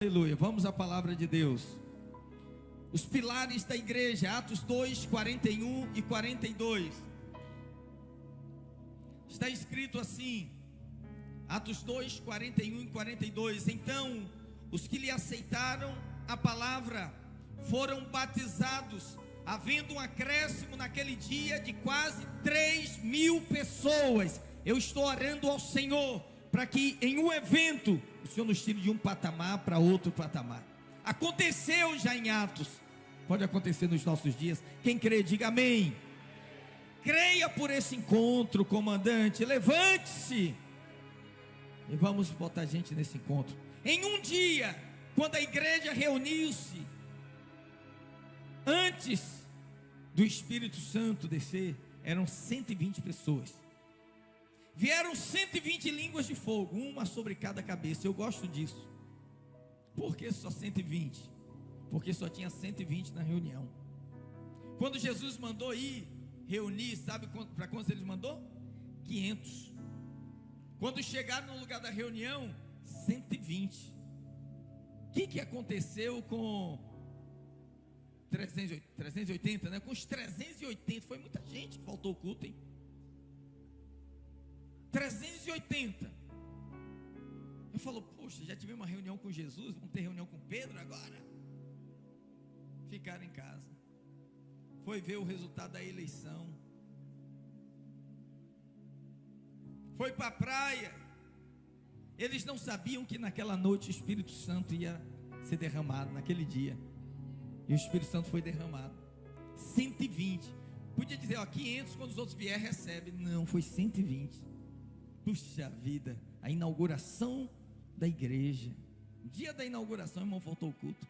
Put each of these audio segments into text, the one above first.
Aleluia, vamos à palavra de Deus. Os pilares da igreja, Atos 2, 41 e 42. Está escrito assim, Atos 2, 41 e 42. Então, os que lhe aceitaram a palavra foram batizados, havendo um acréscimo naquele dia de quase 3.000 pessoas. Eu estou orando ao Senhor para que em um evento o Senhor nos tire de um patamar para outro patamar. Aconteceu já em Atos, pode acontecer nos nossos dias. Quem crê, diga amém. Creia por esse encontro, comandante. Levante-se e vamos botar gente nesse encontro. Em um dia, quando a igreja reuniu-se, antes do Espírito Santo descer, eram 120 pessoas. Vieram 120 línguas de fogo, uma sobre cada cabeça. Eu gosto disso. Por que só 120? Porque só tinha 120 na reunião. Quando Jesus mandou ir reunir, sabe para quantos ele mandou? 500. Quando chegaram no lugar da reunião, 120. O que aconteceu com 380, né? Com os 380, foi muita gente que faltou o culto, hein? 380. Eu falo, poxa, já tivemos uma reunião com Jesus, vamos ter reunião com Pedro agora? Ficaram em casa. Foi ver o resultado da eleição. Foi para a praia. Eles não sabiam que naquela noite o Espírito Santo ia ser derramado, naquele dia. E o Espírito Santo foi derramado. 120. Podia dizer, 500, quando os outros vierem, recebe. Não, foi 120. Puxa vida, a inauguração da igreja. Dia da inauguração, irmão, faltou o culto.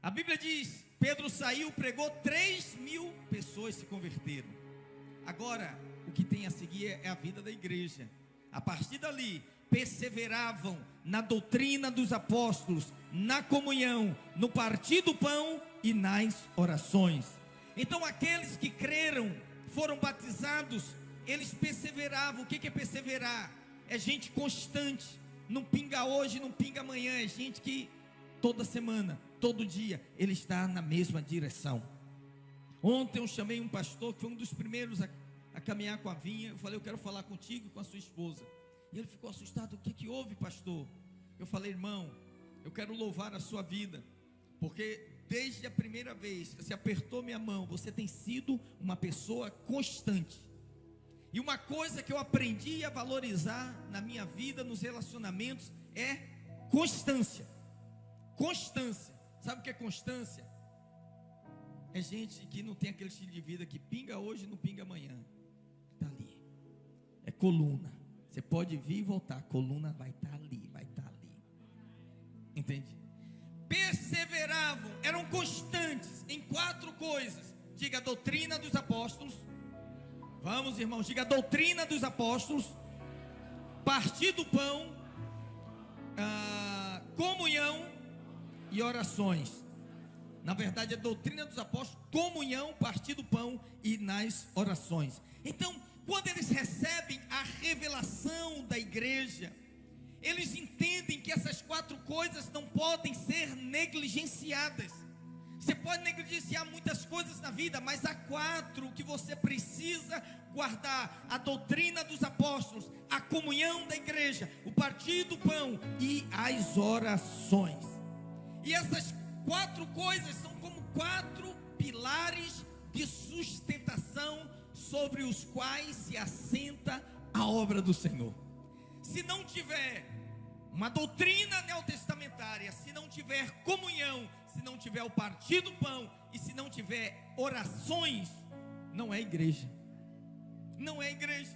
A Bíblia diz, Pedro saiu, pregou, 3.000 pessoas se converteram. Agora, o que tem a seguir é a vida da igreja. A partir dali, perseveravam na doutrina dos apóstolos, na comunhão, no partir do pão e nas orações. Então aqueles que creram, foram batizados, eles perseveravam. O que é perseverar? É gente constante, não pinga hoje, não pinga amanhã. É gente que toda semana, todo dia, ele está na mesma direção. Ontem eu chamei um pastor que foi um dos primeiros a caminhar com a vinha. Eu falei, eu quero falar contigo e com a sua esposa. E ele ficou assustado. O que houve, pastor? Eu falei, irmão, eu quero louvar a sua vida, porque desde a primeira vez que você apertou minha mão, você tem sido uma pessoa constante. E uma coisa que eu aprendi a valorizar na minha vida, nos relacionamentos, é constância. Constância. Sabe o que é constância? É gente que não tem aquele estilo de vida que pinga hoje e não pinga amanhã. Está ali. É coluna. Você pode vir e voltar, a coluna vai estar ali, vai estar ali. Entende? Perseveravam, eram constantes em 4 coisas. Diga, a doutrina dos apóstolos. Vamos, irmãos, diga, a doutrina dos apóstolos, partir do pão, comunhão e orações. Na verdade, a doutrina dos apóstolos, comunhão, partir do pão e nas orações. Então, quando eles recebem a revelação da igreja, eles entendem que essas 4 coisas não podem ser negligenciadas. Você pode negligenciar muitas coisas na vida, mas há 4 que você precisa guardar: a doutrina dos apóstolos, a comunhão da igreja, o partir do pão e as orações. E essas 4 coisas são como 4 pilares de sustentação sobre os quais se assenta a obra do Senhor. Se não tiver uma doutrina neotestamentária, se não tiver comunhão, se não tiver o partir do pão e se não tiver orações, não é igreja. Não é igreja.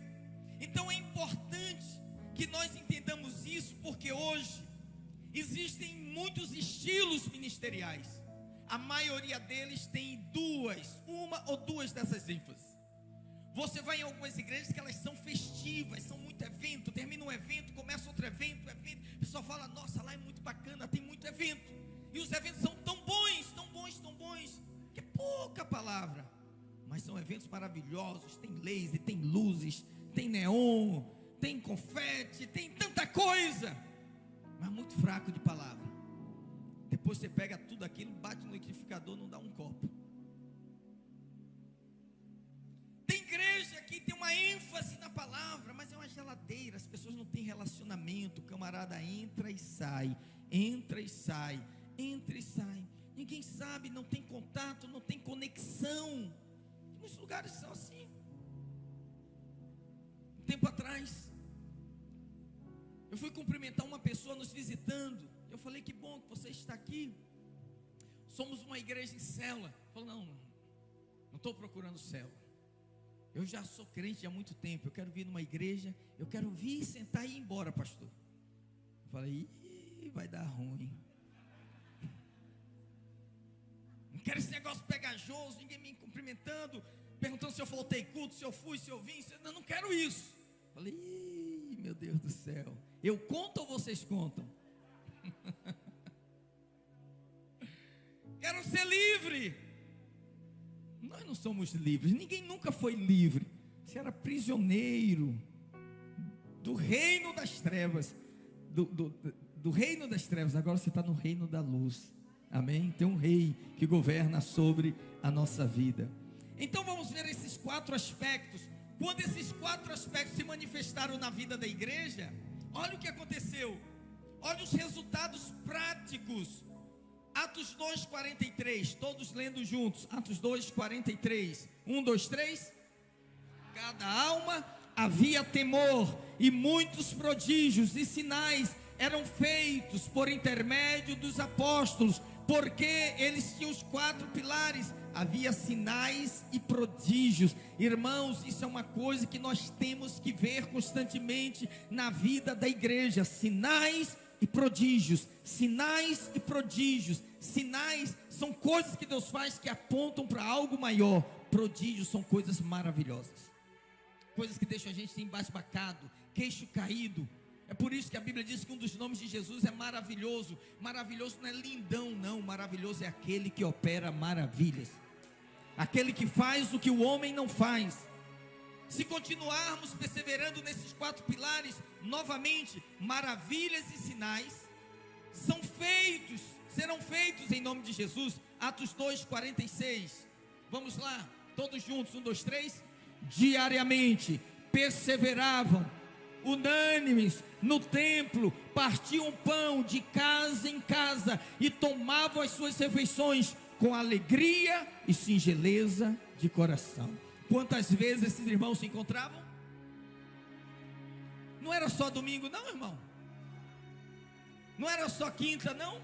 Então é importante que nós entendamos isso, porque hoje existem muitos estilos ministeriais. A maioria deles tem uma ou duas dessas ênfases. Você vai em algumas igrejas que elas são festivas, são muito evento, termina um evento, começa outro evento, o pessoal fala, nossa, lá é muito bacana, tem muito evento. E os eventos são tão bons, tão bons, tão bons, que é pouca palavra, mas são eventos maravilhosos. Tem laser, tem luzes, tem neon, tem confete, tem tanta coisa. fraco de palavra. Depois você pega tudo aquilo, bate no liquidificador, não dá um copo. Tem igreja que tem uma ênfase na palavra, mas é uma geladeira. As pessoas não têm relacionamento. O camarada entra e sai, entra e sai, entra e sai. Ninguém sabe, não tem contato, não tem conexão. Muitos lugares são assim. Um tempo atrás, eu fui cumprimentar uma pessoa nos visitando. Eu falei, que bom que você está aqui. Somos uma igreja em célula. Falou, não estou procurando célula. Eu já sou crente há muito tempo. Eu quero vir numa igreja. Eu quero vir, sentar e ir embora, pastor. Eu falei, vai dar ruim. Não quero esse negócio pegajoso, ninguém me cumprimentando, perguntando se eu faltei culto, se eu fui, se eu vim. Não quero isso. Eu falei, meu Deus do céu. Eu conto ou vocês contam? Quero ser livre. Nós não somos livres. Ninguém nunca foi livre. Você era prisioneiro do reino das trevas, do reino das trevas. Agora você está no reino da luz. Amém? Tem um rei que governa sobre a nossa vida. Então vamos ver esses 4 aspectos. Quando esses 4 aspectos se manifestaram na vida da igreja, olha o que aconteceu. Olha os resultados práticos. Atos 2:43, todos lendo juntos. Atos 2:43. 1, 2, 3. Cada alma havia temor, e muitos prodígios e sinais eram feitos por intermédio dos apóstolos, porque eles tinham os 4 pilares. Havia sinais e prodígios. Irmãos, isso é uma coisa que nós temos que ver constantemente na vida da igreja. Sinais e prodígios. Sinais e prodígios. Sinais são coisas que Deus faz que apontam para algo maior. Prodígios são coisas maravilhosas, coisas que deixam a gente embasbacado, queixo caído. É por isso que a Bíblia diz que um dos nomes de Jesus é maravilhoso. Maravilhoso não é lindão, não. Maravilhoso é aquele que opera maravilhas, aquele que faz o que o homem não faz. Se continuarmos perseverando nesses 4 pilares, novamente, maravilhas e sinais serão feitos em nome de Jesus. Atos 2:46. Vamos lá, todos juntos, 1, 2, 3. Diariamente perseveravam unânimes no templo, partiam pão de casa em casa e tomavam as suas refeições com alegria e singeleza de coração. Quantas vezes esses irmãos se encontravam? Não era só domingo não, irmão. Não era só quinta não.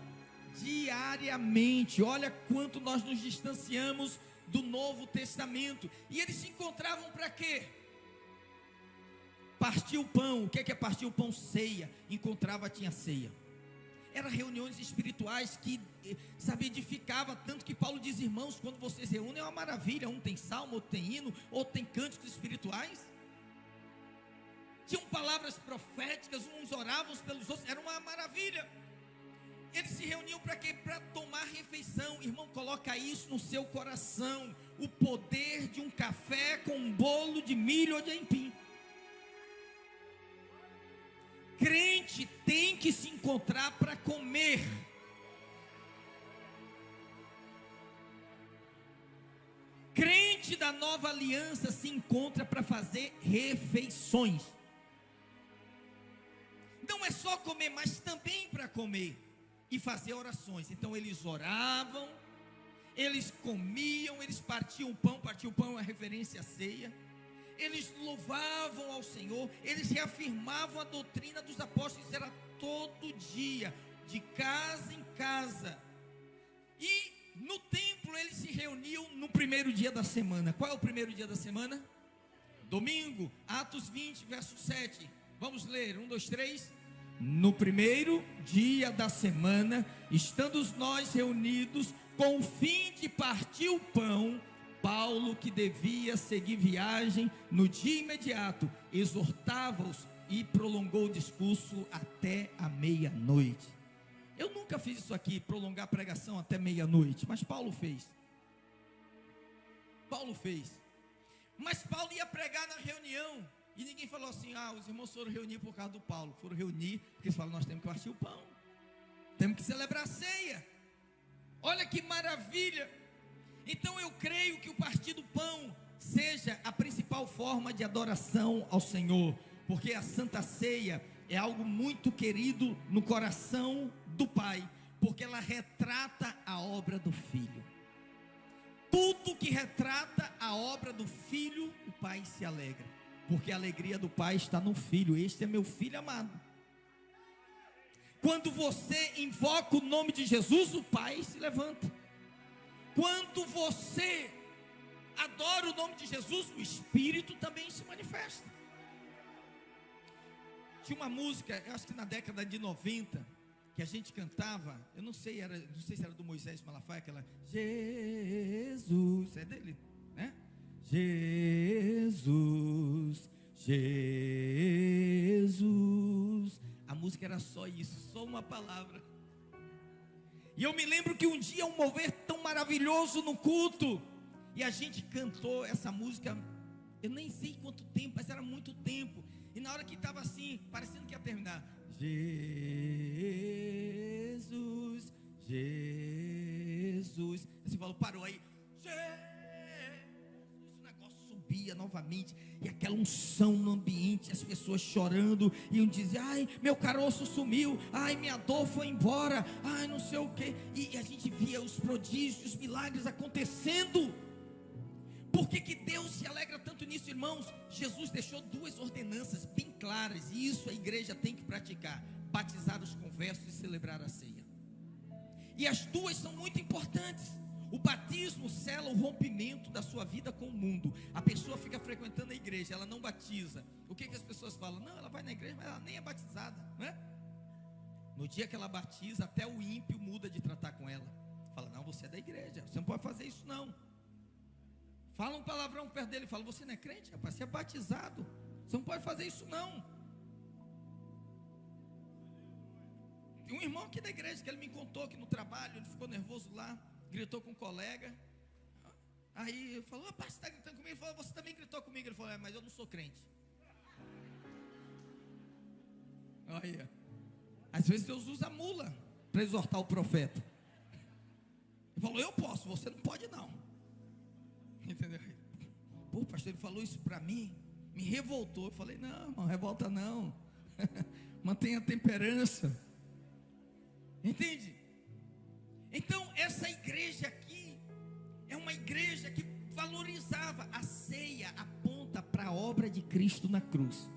Diariamente. Olha quanto nós nos distanciamos do Novo Testamento. E eles se encontravam para quê? Partir o pão. O que é partir o pão? Ceia. Encontrava, tinha ceia. Eram reuniões espirituais que, edificava tanto que Paulo diz, irmãos, quando vocês reúnem é uma maravilha. Um tem salmo, outro tem hino, outro tem cânticos espirituais. Tinham palavras proféticas, uns oravam pelos outros, era uma maravilha. Eles se reuniam para quê? Para tomar refeição. Irmão, coloca isso no seu coração. O poder de um café com um bolo de milho ou de aipim. Crente tem que se encontrar para comer. Crente da nova aliança se encontra para fazer refeições. Não é só comer, mas também para comer e fazer orações. Então eles oravam, eles comiam, eles partiam o pão. Partir o pão é uma referência à ceia. Eles louvavam ao Senhor, eles reafirmavam a doutrina dos apóstolos. Era todo dia, de casa em casa. E no templo eles se reuniam no primeiro dia da semana. Qual é o primeiro dia da semana? Domingo. Atos 20, verso 7. Vamos ler, 1, 2, 3. No primeiro dia da semana, estando nós reunidos com o fim de partir o pão, Paulo, que devia seguir viagem no dia imediato, exortava-os e prolongou o discurso até a meia-noite. Eu nunca fiz isso aqui, prolongar a pregação até meia-noite, mas Paulo fez. Mas Paulo ia pregar na reunião, e ninguém falou assim, os irmãos foram reunir por causa do Paulo. Foram reunir, porque eles falaram, nós temos que partir o pão. Temos que celebrar a ceia. Olha que maravilha. Então eu creio que o partir do pão seja a principal forma de adoração ao Senhor, porque a Santa Ceia é algo muito querido no coração do Pai, porque ela retrata a obra do Filho. Tudo que retrata a obra do Filho, o Pai se alegra, porque a alegria do Pai está no Filho. Este é meu Filho amado. Quando você invoca o nome de Jesus, o Pai se levanta. Quando você adora o nome de Jesus, o Espírito também se manifesta. Tinha uma música, eu acho que na década de 90, que a gente cantava, eu não sei se era do Moisés Malafaia, aquela Jesus, é dele, né? Jesus, Jesus. A música era só isso, só uma palavra. E eu me lembro que um dia um mover tão maravilhoso no culto, e a gente cantou essa música, eu nem sei quanto tempo, mas era muito tempo. E na hora que estava assim, parecendo que ia terminar, Jesus, Jesus, você falou, parou aí, Jesus, o negócio subia novamente, e aquela unção no ambiente, as pessoas chorando, e um dizia, ai, meu caroço sumiu, ai, minha dor foi embora, ai, não sei o que, e a gente via os prodígios, os milagres acontecendo. Por que Deus se alegra tanto nisso, irmãos? Jesus deixou duas ordenanças bem claras, e isso a igreja tem que praticar: batizar os conversos e celebrar a ceia. E as duas são muito importantes. O batismo sela o rompimento da sua vida com o mundo. A pessoa fica frequentando a igreja, ela não batiza. O que as pessoas falam? Não, ela vai na igreja, mas ela nem é batizada, não é? No dia que ela batiza, até o ímpio muda de tratar com ela. Fala, não, você é da igreja, você não pode fazer isso não. Fala um palavrão perto dele, fala, você não é crente, rapaz, você é batizado, você não pode fazer isso não. Tem um irmão aqui da igreja que ele me contou que no trabalho ele ficou nervoso lá, gritou com um colega. Aí ele falou, rapaz, você está gritando comigo? Ele falou, você também gritou comigo? Ele falou, mas eu não sou crente. Olha, às vezes Deus usa a mula para exortar o profeta. Ele falou, eu posso, você não pode não. Entendeu? Pô, pastor, ele falou isso para mim, me revoltou. Eu falei, não, irmão, revolta não. Mantenha a temperança. Entende? Então, essa igreja aqui é uma igreja que valorizava a ceia, aponta para a obra de Cristo na cruz.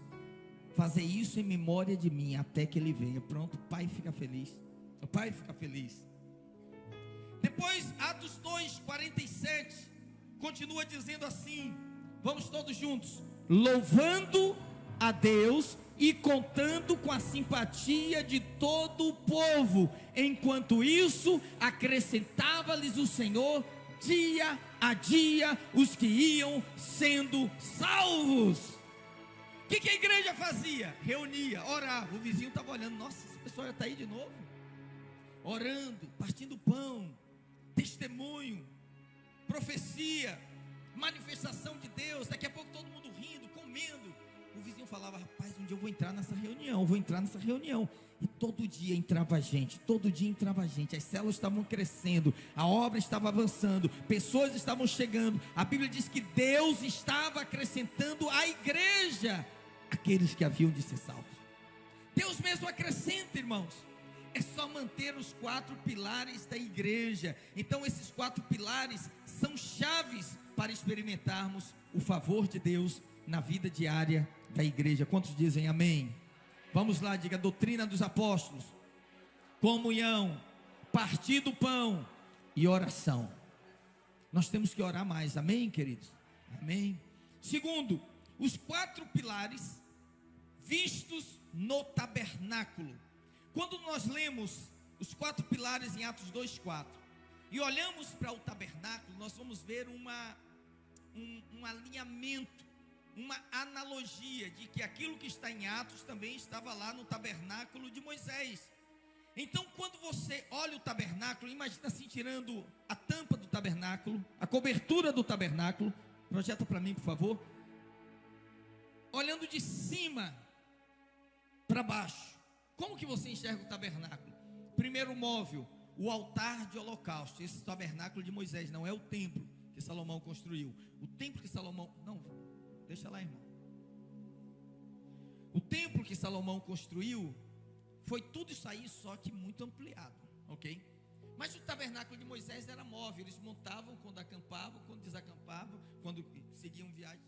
Fazer isso em memória de mim até que Ele venha. Pronto, o Pai fica feliz. O Pai fica feliz. Depois, Atos 2:47 continua dizendo assim, vamos todos juntos: louvando a Deus e contando com a simpatia de todo o povo. Enquanto isso, acrescentava-lhes o Senhor dia a dia os que iam sendo salvos. O que a igreja fazia? Reunia, orava. O vizinho estava olhando, nossa, esse pessoal já está aí de novo, orando, partindo pão, testemunho, profecia, manifestação de Deus. Daqui a pouco todo mundo rindo, comendo. O vizinho falava, rapaz, um dia eu vou entrar nessa reunião, e todo dia entrava gente, as células estavam crescendo, a obra estava avançando, pessoas estavam chegando. A Bíblia diz que Deus estava acrescentando à igreja aqueles que haviam de ser salvos. Deus mesmo acrescenta, irmãos. É só manter os 4 pilares da igreja. Então esses 4 pilares são chaves para experimentarmos o favor de Deus na vida diária da igreja. Quantos dizem amém? Vamos lá, diga: doutrina dos apóstolos, comunhão, partir do pão e oração. Nós temos que orar mais, amém, queridos? Amém. Segundo, os 4 pilares vistos no tabernáculo. Quando nós lemos os 4 pilares em Atos 2:4 e olhamos para o tabernáculo, nós vamos ver um alinhamento, uma analogia de que aquilo que está em Atos também estava lá no tabernáculo de Moisés. Então, quando você olha o tabernáculo, imagina assim, tirando a tampa do tabernáculo, a cobertura do tabernáculo, projeta para mim, por favor, olhando de cima para baixo. Como que você enxerga o tabernáculo? primeiro móvel, o altar de holocausto. Esse tabernáculo de Moisés não é o templo que Salomão construiu. O templo que Salomão... Não, deixa lá, irmão. O templo que Salomão construiu foi tudo isso aí, só que muito ampliado, ok? Mas o tabernáculo de Moisés era móvel. Eles montavam quando acampavam, quando desacampavam, quando seguiam viagem.